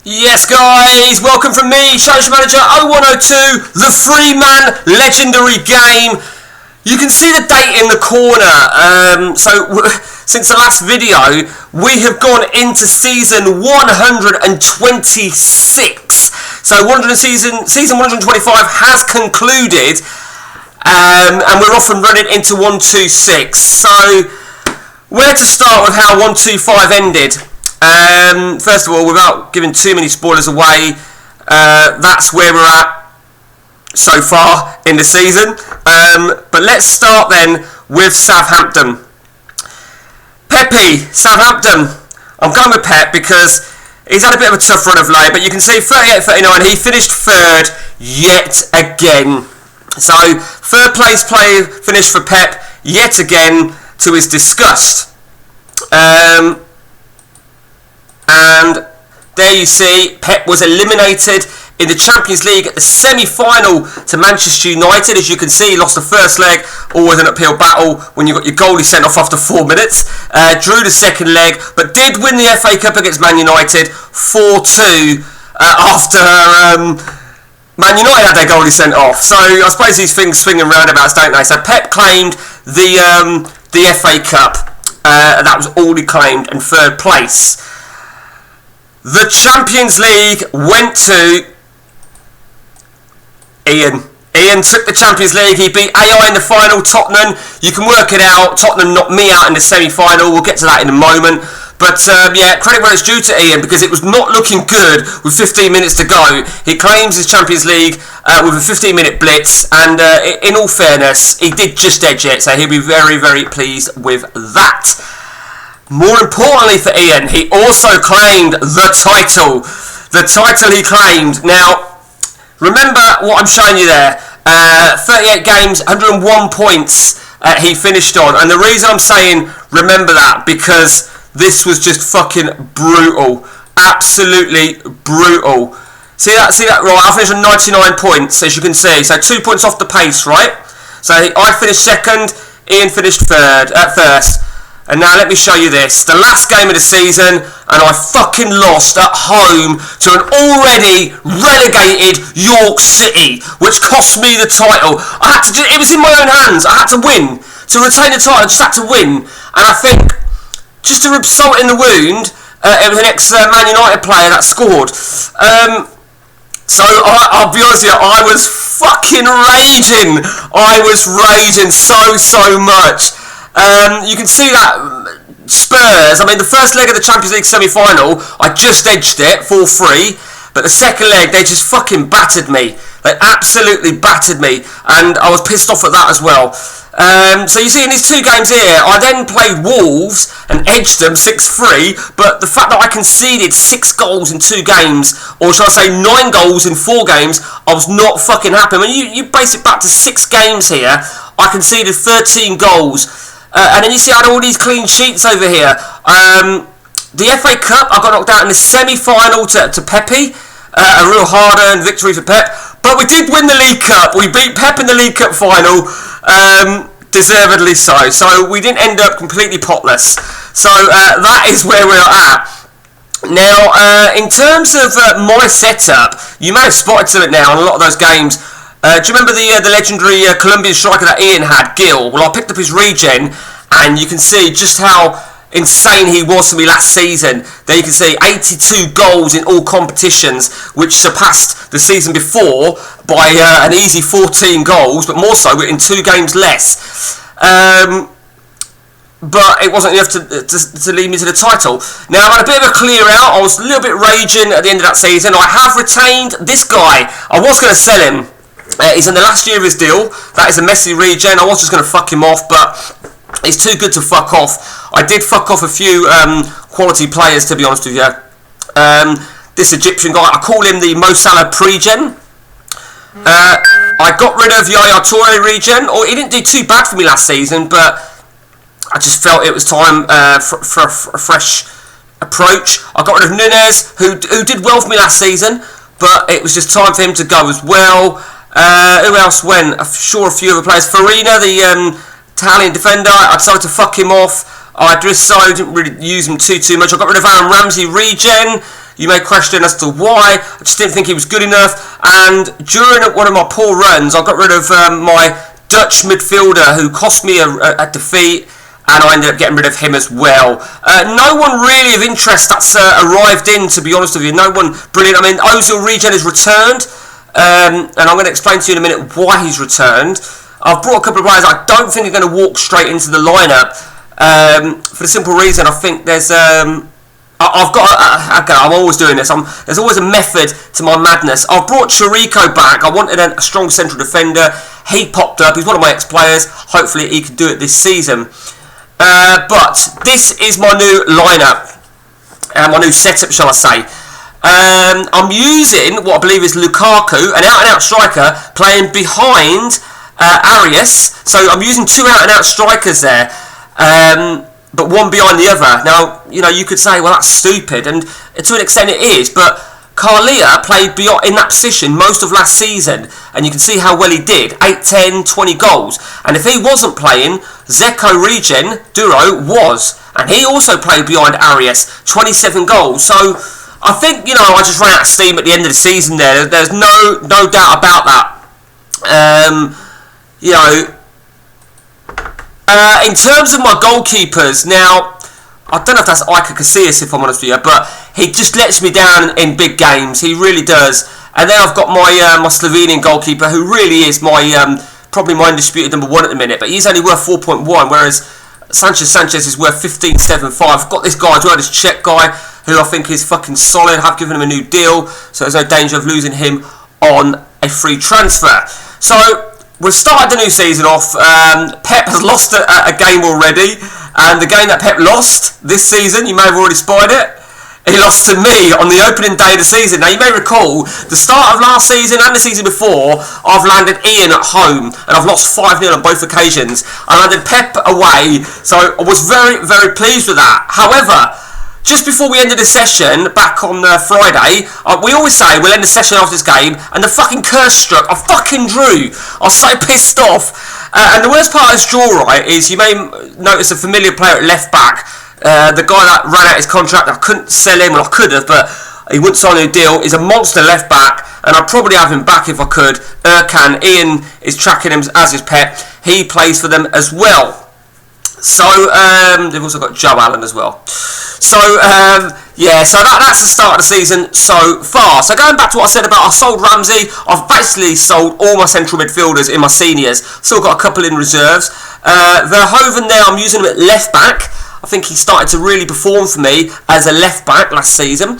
Yes, guys, welcome from me, Challenge Manager 0102, the three-man legendary game. You can see the date in the corner. Since the last video, we have gone into season 126. So season 125 has concluded, and we're off and running into 126. So, where to start with how 125 ended? First of all, without giving too many spoilers away, that's where we're at so far in the season. But let's start then with Southampton. Pepe, Southampton. I'm going with Pep because he's had a bit of a tough run of late, but you can see 38-39, he finished third yet again. So, third place player finished for Pep yet again, to his disgust. And there you see, Pep was eliminated in the Champions League at the semi-final to Manchester United. As you can see, he lost the first leg, always an uphill battle when you got your goalie sent off after 4 minutes. Drew the second leg, but did win the FA Cup against Man United 4-2 after Man United had their goalie sent off. So I suppose these things swing and roundabouts, don't they? So Pep claimed the FA Cup, and that was all he claimed, and third place. The Champions League went to Ian. Ian took the Champions League. He beat AI in the final, Tottenham. You can work it out. Tottenham knocked me out in the semi-final. We'll get to that in a moment. But yeah, credit where it's due to Ian, because it was not looking good with 15 minutes to go. He claims his Champions League with a 15-minute blitz, and in all fairness, he did just edge it, so he'll be very, very pleased with that. More importantly for Ian, he also claimed the title. The title he claimed. Now, remember what I'm showing you there. 38 games, 101 points he finished on. And the reason I'm saying remember that, because this was just fucking brutal. Absolutely brutal. See that? Right, I finished on 99 points, as you can see. So 2 points off the pace, right? So I finished second, Ian finished first. And now let me show you this. The last game of the season, and I fucking lost at home to an already relegated York City, which cost me the title. It was in my own hands. I had to win. To retain the title, I just had to win. And I think, just to rub salt in the wound, it was an ex-Man United player that scored. So I'll be honest with you, I was fucking raging. I was raging so much. You can see that Spurs, I mean, the first leg of the Champions League semi-final, I just edged it, 4-3, but the second leg, they just fucking battered me. They absolutely battered me, and I was pissed off at that as well. So you see in these two games here, I then played Wolves and edged them 6-3, but the fact that I conceded 6 goals in 2 games, or shall I say 9 goals in 4 games, I was not fucking happy. I mean, you base it back to 6 games here, I conceded 13 goals. And then you see I had all these clean sheets over here. The FA Cup, I got knocked out in the semi-final to Pepe. A real hard-earned victory for Pep. But we did win the League Cup. We beat Pep in the League Cup final. Deservedly so. So we didn't end up completely potless. So that is where we're at. Now, in terms of my setup, you may have spotted something now on a lot of those games. Do you remember the legendary Colombian striker that Ian had, Gil? Well, I picked up his regen, and you can see just how insane he was for me last season. There you can see 82 goals in all competitions, which surpassed the season before by an easy 14 goals, but more so in 2 games less. But it wasn't enough to lead me to the title. Now, I had a bit of a clear out. I was a little bit raging at the end of that season. I have retained this guy. I was going to sell him. He's in the last year of his deal. That is a messy regen. I was just going to fuck him off, but he's too good to fuck off. I did fuck off a few quality players, to be honest with you. This Egyptian guy, I call him the Mo Salah pre-gen. I got rid of Yaya Toure regen. He didn't do too bad for me last season, but I just felt it was time for a fresh approach. I got rid of Nunez, who did well for me last season, but it was just time for him to go as well. Who else went? I'm sure a few other players. Farina, the Italian defender, I decided to fuck him off. I didn't really use him too much. I got rid of Aaron Ramsey regen. You may question as to why. I just didn't think he was good enough. And during one of my poor runs, I got rid of my Dutch midfielder who cost me a defeat, and I ended up getting rid of him as well. No one really of interest that's arrived in, to be honest with you. No one brilliant. I mean, Ozil Regen has returned, and I'm going to explain to you in a minute why he's returned. I've brought a couple of players I don't think are going to walk straight into the lineup, for the simple reason I think there's... I've got... okay, I'm always doing this. There's always a method to my madness. I've brought Chirico back. I wanted a strong central defender. He popped up. He's one of my ex-players. Hopefully he can do it this season. But this is my new lineup, my new setup, shall I say. I'm using what I believe is Lukaku, an out-and-out striker, playing behind Arias. So I'm using two out-and-out strikers there, but one behind the other. Now, you could say, well, that's stupid, and to an extent it is, but Carlia played in that position most of last season, and you can see how well he did. 8, 10, 20 goals. And if he wasn't playing, Zeko Regen, Duro, was. And he also played behind Arias, 27 goals. So, I think, I just ran out of steam at the end of the season there. There's no doubt about that. In terms of my goalkeepers, now... I don't know if that's Iker Casillas, if I'm honest with you, but he just lets me down in big games. He really does. And then I've got my Slovenian goalkeeper, who really is probably my undisputed number 1 at the minute, but he's only worth 4.1, whereas Sanchez is worth 15.75. I've got this guy as well, this Czech guy, who I think is fucking solid. I've given him a new deal, so there's no danger of losing him on a free transfer. So, we've started the new season off. Pep has lost a game already, and the game that Pep lost this season, you may have already spied it, he lost to me on the opening day of the season. Now, you may recall, the start of last season and the season before, I've landed Ian at home, and I've lost 5-0 on both occasions. I landed Pep away, so I was very, very pleased with that. However, just before we ended the session, back on Friday, we always say we'll end the session after this game, and the fucking curse struck. I fucking drew. I was so pissed off. And the worst part of this draw, right, is you may notice a familiar player at left back. The guy that ran out his contract, I couldn't sell him, well I could have, but he wouldn't sign a deal. He's a monster left back, and I'd probably have him back if I could. Erkan, Ian is tracking him as his pet. He plays for them as well. So, they've also got Joe Allen as well. So, so that's the start of the season so far. So going back to what I said about I sold Ramsey, I've basically sold all my central midfielders in my seniors. Still got a couple in reserves. Verhoeven there, I'm using him at left back. I think he started to really perform for me as a left back last season.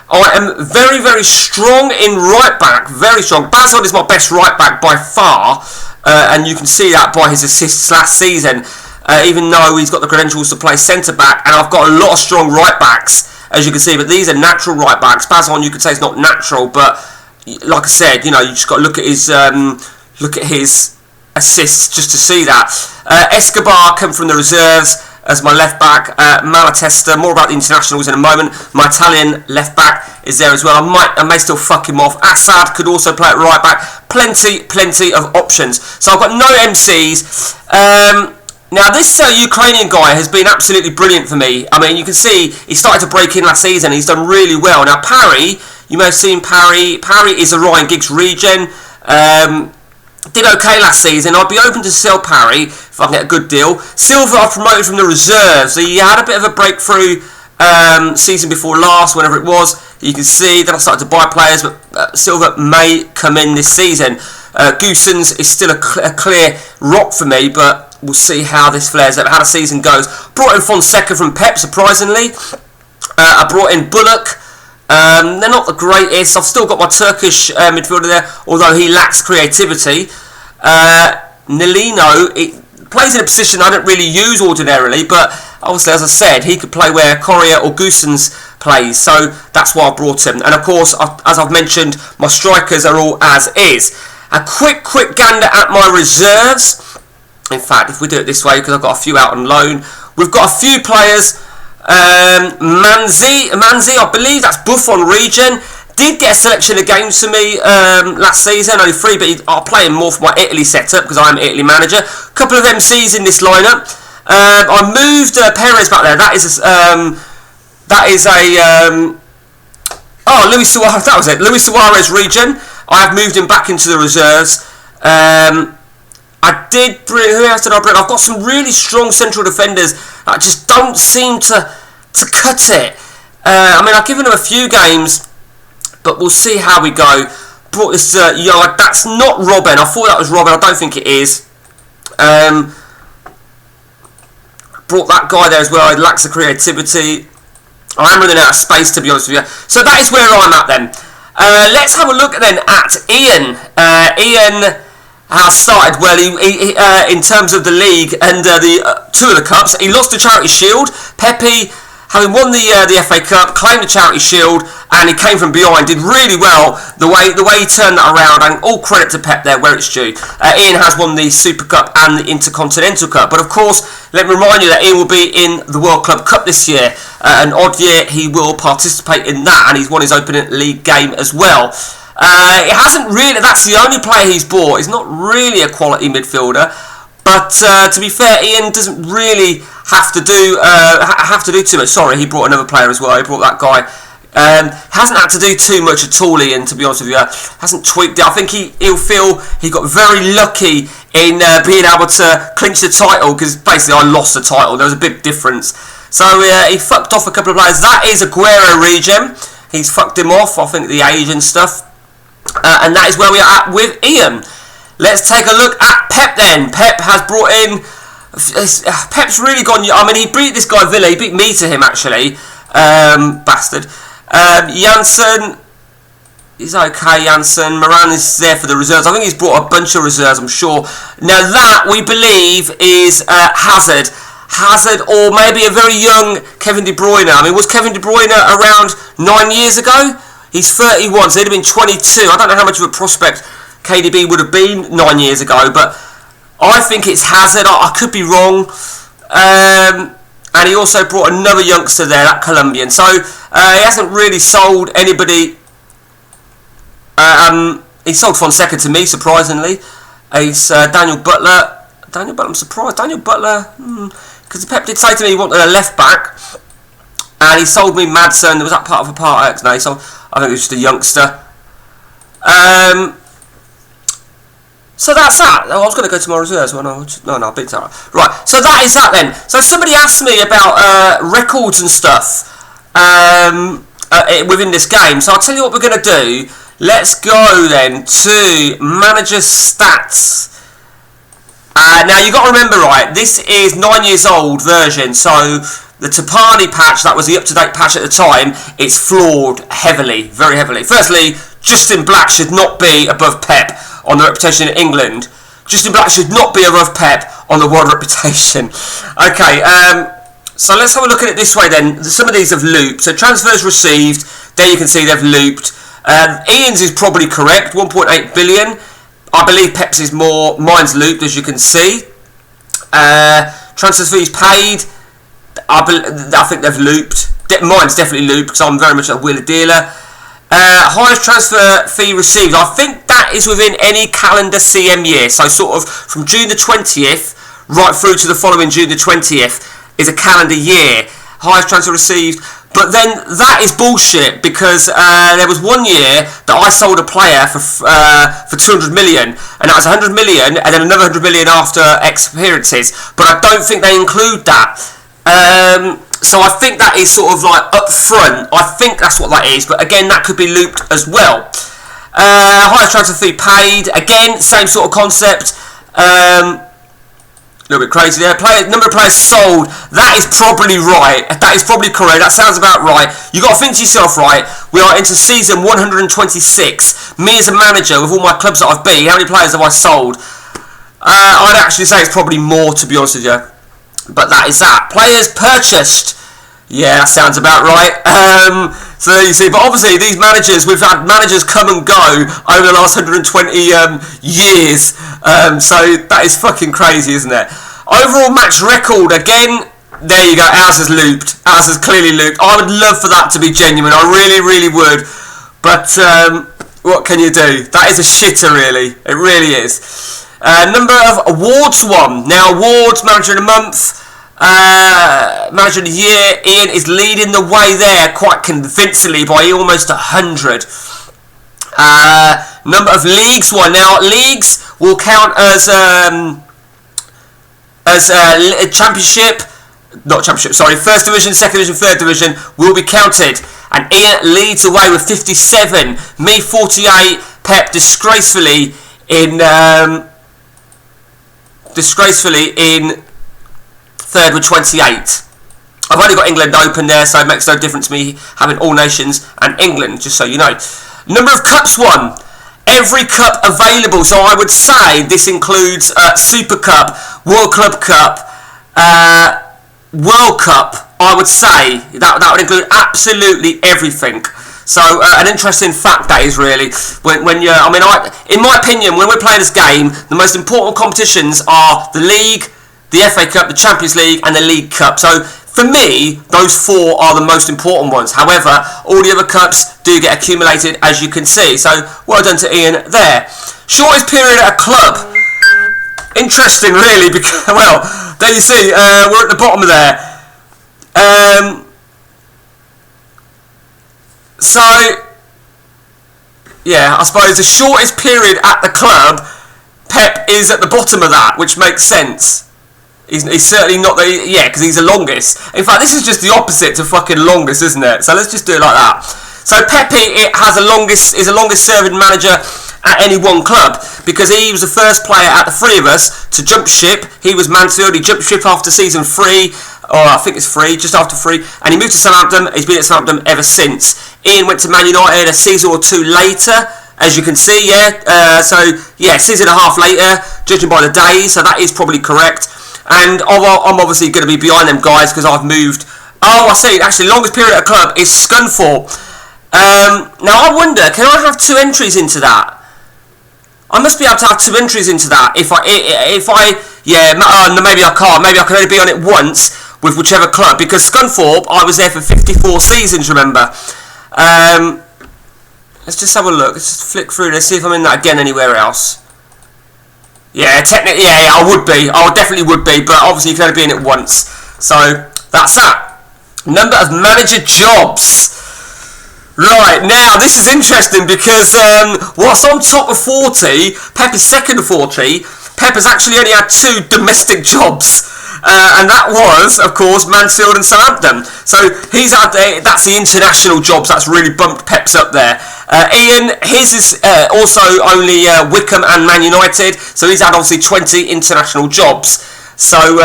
I am very, very strong in right back, very strong. Basel is my best right back by far, and you can see that by his assists last season. Even though he's got the credentials to play centre-back, and I've got a lot of strong right-backs, as you can see, but these are natural right-backs. Bazon, you could say, is not natural, but like I said, you just got to look at his assists just to see that. Escobar come from the reserves as my left-back. Malatesta, more about the internationals in a moment. My Italian left-back is there as well. I may still fuck him off. Assad could also play at right-back. Plenty of options. So I've got no MCs. Now, this Ukrainian guy has been absolutely brilliant for me. I mean, you can see he started to break in last season. He's done really well. Now, Parry, you may have seen Parry. Parry is a Ryan Giggs regen. Did okay last season. I'd be open to sell Parry if I can get a good deal. Silva, I promoted from the reserves. He had a bit of a breakthrough season before last, whenever it was. You can see that I started to buy players, but Silva may come in this season. Goossens is still a clear rock for me, but we'll see how this flares up, how the season goes. Brought in Fonseca from Pep, surprisingly. I brought in Bullock. They're not the greatest. I've still got my Turkish midfielder there, although he lacks creativity. Nilino, it plays in a position I don't really use ordinarily, but obviously, as I said, he could play where Correa or Goossens plays, so that's why I brought him. And of course, as I've mentioned, my strikers are all as is. A quick gander at my reserves. In fact, if we do it this way, because I've got a few out on loan, we've got a few players. Manzi, I believe that's Buffon Regen. Did get a selection of games for me last season, only 3, but I'll play him more for my Italy setup because I'm Italy manager. Couple of MCs in this lineup. I moved Perez back there. That is Luis Suarez, that was it. Luis Suarez regen. I have moved him back into the reserves. I did bring, who else did I bring? I've got some really strong central defenders that just don't seem to cut it. I mean, I've given them a few games, but we'll see how we go. Brought this yard. That's not Robin. I thought that was Robin. I don't think it is. Brought that guy there as well. He lacks the creativity. I am running out of space, to be honest with you. So that is where I'm at then. Let's have a look then at Ian. Ian has started well he in terms of the league and the two of the cups. He lost the Charity Shield. Pepe, having won the FA Cup, claimed the Charity Shield, and he came from behind. Did really well the way he turned that around, and all credit to Pep there where it's due. Ian has won the Super Cup and the Intercontinental Cup, but of course, let me remind you that Ian will be in the World Club Cup this year. An odd year, he will participate in that, and he's won his opening league game as well. It hasn't really. That's the only player he's bought. He's not really a quality midfielder, but to be fair, Ian doesn't really have to do too much. Sorry, he brought another player as well. He brought that guy. Hasn't had to do too much at all, Ian, to be honest with you. Hasn't tweaked it. I think he'll feel he got very lucky in being able to clinch the title, because basically I lost the title. There was a big difference. So he fucked off a couple of players. That is Aguero regen. He's fucked him off, I think, the age and stuff. And that is where we are at with Ian. Let's take a look at Pep then. Pep has brought in... Pep's really gone... I mean, he beat this guy Villa. He beat me to him, actually. Bastard. Janssen... He's okay, Janssen. Moran is there for the reserves. I think he's brought a bunch of reserves, I'm sure. Now that, we believe, is Hazard. Hazard, or maybe a very young Kevin De Bruyne. I mean, was Kevin De Bruyne around 9 years ago? He's 31, so he'd have been 22. I don't know how much of a prospect KDB would have been 9 years ago, but I think it's Hazard. I could be wrong. And he also brought another youngster there, that Colombian. So he hasn't really sold anybody. He sold Fonseca to me, surprisingly. He's Daniel Butler. Daniel Butler, I'm surprised. Daniel Butler, because Pep did say to me he wanted a left back, and he sold me Madsen. Was that part of a part X? No, he sold. I think it was just a youngster. So that's that. Oh, I was going to go to my reserves. Well, no, I beat that. Right, so that is that then. So somebody asked me about records and stuff within this game. So I'll tell you what we're going to do. Let's go then to manager stats. Now you've got to remember, right, this is 9 years old version, so the Tapani patch, that was the up-to-date patch at the time, it's flawed heavily, very heavily. Firstly, Justin Black should not be above Pep on the reputation in England. Justin Black should not be above Pep on the world reputation. Okay, so let's have a look at it this way then. Some of these have looped. So transfers received, there you can see they've looped. Ian's is probably correct, 1.8 billion. I believe Pep's is more. Mine's looped, as you can see. Transfer fees paid. I think they've looped. Mine's definitely looped because I'm very much a wheeler dealer. Highest transfer fee received. I think that is within any calendar CM year. So sort of from June the 20th right through to the following June the 20th is a calendar year. Highest transfer received. But then that is bullshit, because there was 1 year that I sold a player for 200 million, and that was 100 million, and then another 100 million after X appearances. But I don't think they include that. So I think that is sort of like up front. I think that's what that is. But again, that could be looped as well. Highest transfer fee paid. Again, same sort of concept. A little bit crazy there. Number of players sold. That is probably right. That is probably correct. That sounds about right. You've got to think to yourself, right, we are into season 126. Me as a manager, with all my clubs that I've beat, how many players have I sold? I'd actually say it's probably more, to be honest with you. But that is that. Players purchased. Yeah, that sounds about right. So you see, but obviously these managers, we've had managers come and go over the last 120 years. So that is fucking crazy, isn't it? Overall match record, again, there you go, ours is looped. Ours is clearly looped. I would love for that to be genuine. I really, really would. But what can you do? That is a shitter, really. It really is. Number of awards won. Now, awards, manager of the month. Manager of the year, Ian is leading the way there quite convincingly by almost 100. Number of leagues won. Now, leagues will count as championship, not championship, sorry, first division, second division, third division will be counted. And Ian leads away with 57. Me 48. Pep disgracefully in third with 28. I've only got England open there, so it makes no difference to me having all nations and England, just so you know. Number of cups won. Every cup available, so I would say this includes Super Cup, World Club Cup, World Cup. I would say that would include absolutely everything. So an interesting fact that is really when you. I mean, in my opinion, when we're playing this game, the most important competitions are the league, the FA Cup, the Champions League, and the League Cup. So for me, those four are the most important ones. However, all the other cups do get accumulated, as you can see. So well done to Ian there. Shortest period at a club. Interesting, really, because well, there you see, we're at the bottom of there. So, yeah, I suppose the shortest period at the club, Pep is at the bottom of that, which makes sense. He's certainly not the, yeah, because he's the longest. In fact, this is just the opposite to fucking longest, isn't it? So let's just do it like that. So Pepe is the longest serving manager at any one club, because he was the first player out of the three of us to jump ship. He was Mansfield, he jumped ship after season 3, or I think it's 3, just after 3, and he moved to Southampton. He's been at Southampton ever since. Ian went to Man United a season or 2 later, as you can see, yeah. So, yeah, season and a half later, judging by the days, so that is probably correct. And I'm obviously going to be behind them guys, because I've moved. Oh, I see, actually, longest period at a club is Scunthorpe. Now, I wonder, can I have 2 entries into that? I must be able to have 2 entries into that. If I, yeah, maybe I can't. Maybe I can only be on it once with whichever club, because Scunthorpe, I was there for 54 seasons, remember. Let's just have a look. Let's just flick through. Let's see if I'm in that again anywhere else. Yeah, technically, yeah, I would be. I definitely would be, but obviously you can only be in it once. So, that's that. Number of manager jobs. Right, now this is interesting because whilst I'm top of 40, Pep is second of 40, Pep has actually only had 2 domestic jobs. And that was, of course, Mansfield and Southampton. So he's had that's the international jobs that's really bumped Pep's up there. Ian, his is also only Wickham and Man United, so he's had obviously 20 international jobs. So,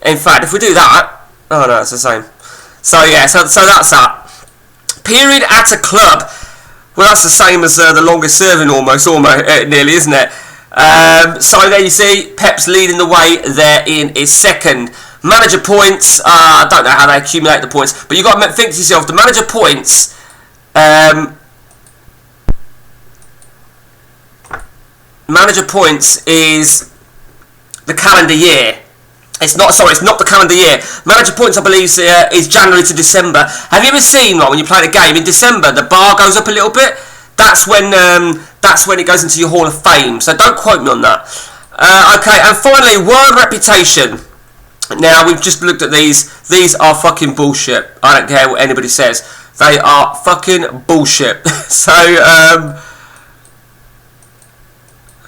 in fact, if we do that, oh no, it's the same. So yeah, so that's that. Period at a club. Well, that's the same as the longest serving, almost nearly, isn't it? So there you see, Pep's leading the way there in his second. Manager points, I don't know how they accumulate the points, but you've got to think to yourself, the manager points, is the calendar year. It's not the calendar year. Manager points, I believe, is January to December. Have you ever seen, like, when you play the game in December, the bar goes up a little bit? That's when it goes into your Hall of Fame. So don't quote me on that. Okay, and finally, world reputation. Now, we've just looked at these. These are fucking bullshit. I don't care what anybody says. They are fucking bullshit. So,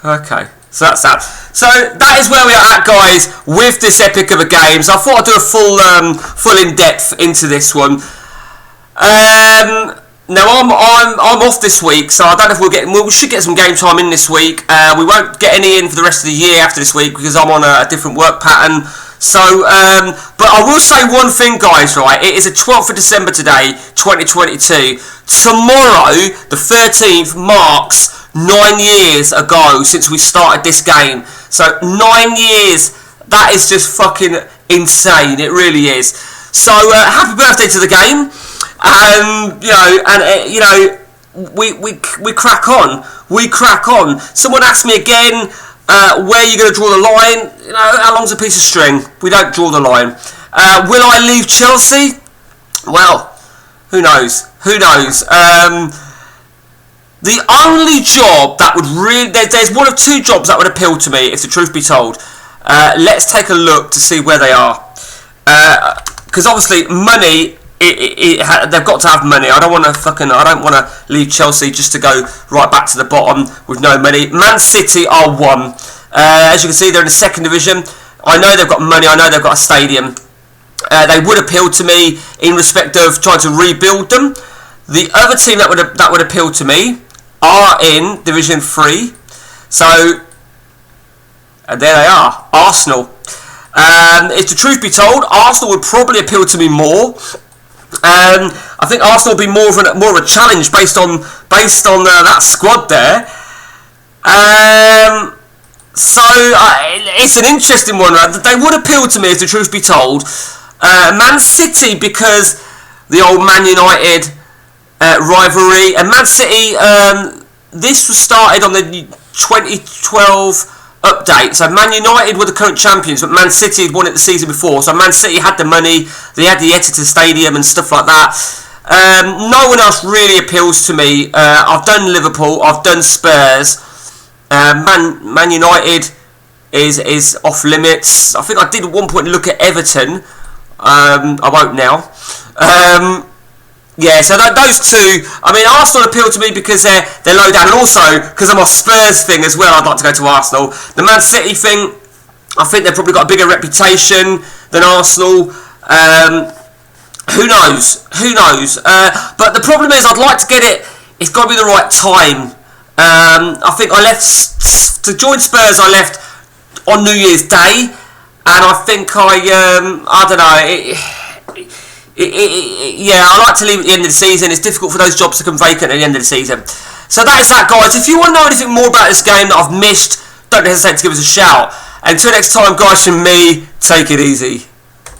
okay. So that's that. So that is where we are at, guys, with this epic of a game. So I thought I'd do a full in-depth into this one. Now I'm off this week, so I don't know if we should get some game time in this week. We won't get any in for the rest of the year after this week because I'm on a different work pattern. So, but I will say one thing, guys. Right, it is the 12th of December today, 2022. Tomorrow, the 13th, marks 9 years ago since we started this game. So 9 years. That is just fucking insane. It really is. So happy birthday to the game. We crack on. We crack on. Someone asked me again, where are you going to draw the line? You know, how long's a piece of string? We don't draw the line. Will I leave Chelsea? Well, who knows? Who knows? The only job that would really... There's one of 2 jobs that would appeal to me, if the truth be told. Let's take a look to see where they are. Because obviously money, they've got to have money. I don't want to leave Chelsea just to go right back to the bottom with no money. Man City are 1. As you can see, they're in the 2nd division. I know they've got money. I know they've got a stadium. They would appeal to me in respect of trying to rebuild them. The other team that would appeal to me are in Division 3. So, and there they are, Arsenal. If the truth be told, Arsenal would probably appeal to me more. I think Arsenal would be more of a challenge based on that squad there. So it's an interesting one. They would appeal to me if the truth be told. Man City, because the old Man United rivalry, and Man City. This was started on the 2012 update. So Man United were the current champions, but Man City had won it the season before. So Man City had the money, they had the Etihad Stadium and stuff like that. No one else really appeals to me. I've done Liverpool, I've done Spurs. Man United is off limits. I think I did at one point look at Everton. I won't now. Yeah, so those two. I mean, Arsenal appeal to me because they're low down, and also because of my Spurs thing as well. I'd like to go to Arsenal. The Man City thing, I think they've probably got a bigger reputation than Arsenal. Who knows? Who knows? But the problem is, I'd like to get it. It's got to be the right time. I think I left to join Spurs. I left on New Year's Day, and I think I don't know. Yeah, I like to leave at the end of the season. It's difficult for those jobs to come vacant at the end of the season. So that is that, guys. If you want to know anything more about this game that I've missed, don't hesitate to give us a shout. Until next time, guys, from me, take it easy.